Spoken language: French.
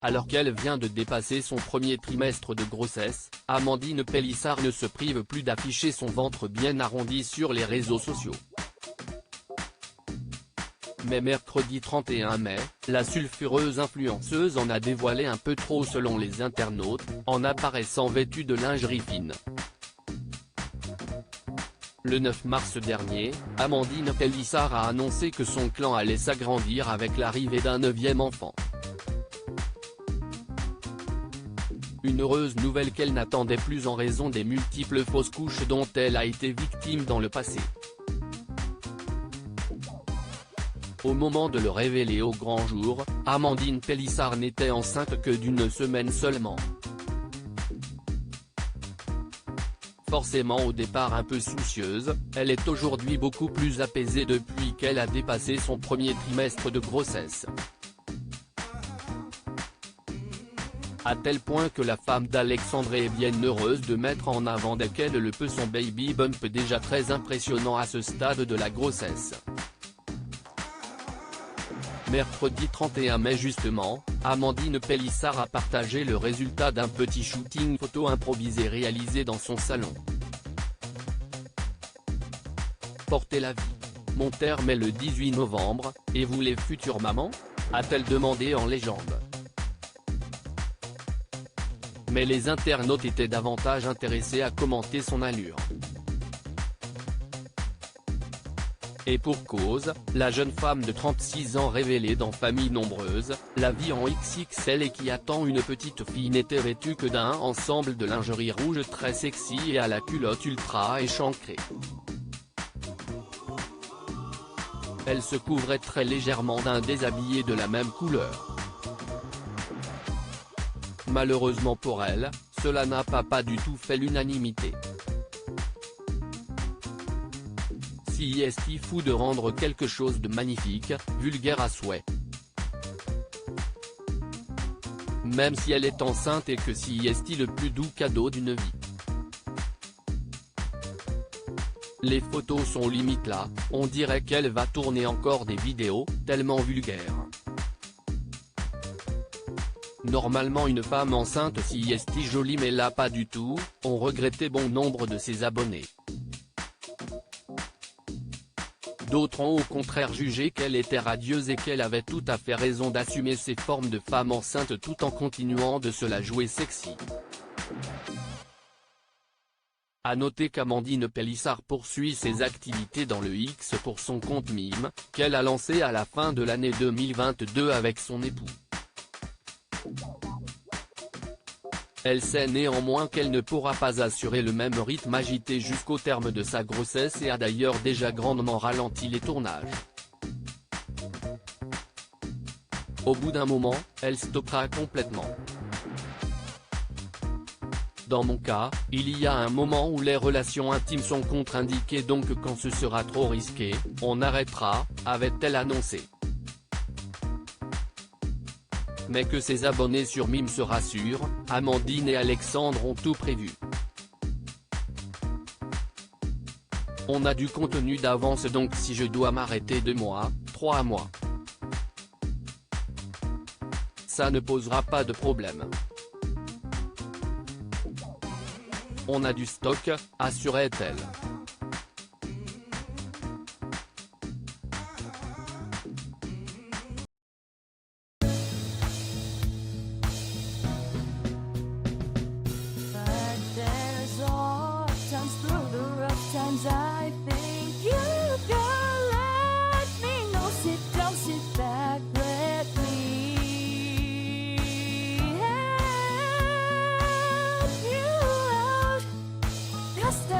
Alors qu'elle vient de dépasser son premier trimestre de grossesse, Amandine Pélissard ne se prive plus d'afficher son ventre bien arrondi sur les réseaux sociaux. Mais mercredi 31 mai, la sulfureuse influenceuse en a dévoilé un peu trop selon les internautes, en apparaissant vêtue de lingerie fine. Le 9 mars dernier, Amandine Pélissard a annoncé que son clan allait s'agrandir avec l'arrivée d'un 9e enfant. Une heureuse nouvelle qu'elle n'attendait plus en raison des multiples fausses couches dont elle a été victime dans le passé. Au moment de le révéler au grand jour, Amandine Pélissard n'était enceinte que d'1 semaine seulement. Forcément au départ un peu soucieuse, elle est aujourd'hui beaucoup plus apaisée depuis qu'elle a dépassé son premier trimestre de grossesse. À tel point que la femme d'Alexandre est bien heureuse de mettre en avant dès qu'elle le peut son baby bump déjà très impressionnant à ce stade de la grossesse. Mercredi 31 mai justement, Amandine Pélissard a partagé le résultat d'un petit shooting photo improvisé réalisé dans son salon. Portez la vie. Mon terme est le 18 novembre, et vous les futures mamans ? A-t-elle demandé en légende. Mais les internautes étaient davantage intéressés à commenter son allure. Et pour cause, la jeune femme de 36 ans révélée dans Famille Nombreuse, la vie en XXL et qui attend une petite fille n'était vêtue que d'un ensemble de lingerie rouge très sexy et à la culotte ultra échancrée. Elle se couvrait très légèrement d'un déshabillé de la même couleur. Malheureusement pour elle, cela n'a pas du tout fait l'unanimité. Si est-il fou de rendre quelque chose de magnifique, vulgaire à souhait. Même si elle est enceinte et que si est-il le plus doux cadeau d'une vie. Les photos sont limite là, on dirait qu'elle va tourner encore des vidéos, tellement vulgaires. Normalement une femme enceinte si est jolie mais là pas du tout, ont regretté bon nombre de ses abonnés. D'autres ont au contraire jugé qu'elle était radieuse et qu'elle avait tout à fait raison d'assumer ses formes de femme enceinte tout en continuant de se la jouer sexy. À noter qu'Amandine Pélissard poursuit ses activités dans le X pour son compte Mime, qu'elle a lancé à la fin de l'année 2022 avec son époux. Elle sait néanmoins qu'elle ne pourra pas assurer le même rythme agité jusqu'au terme de sa grossesse et a d'ailleurs déjà grandement ralenti les tournages. Au bout d'un moment, elle stoppera complètement. Dans mon cas, il y a un moment où les relations intimes sont contre-indiquées donc quand ce sera trop risqué, on arrêtera, avait-elle annoncé. Mais que ses abonnés sur Mime se rassurent, Amandine et Alexandre ont tout prévu. On a du contenu d'avance donc si je dois m'arrêter 2 mois, 3 mois. Ça ne posera pas de problème. On a du stock, assurait-elle. I think you can let me know. Sit down, sit back, let me help you out. Just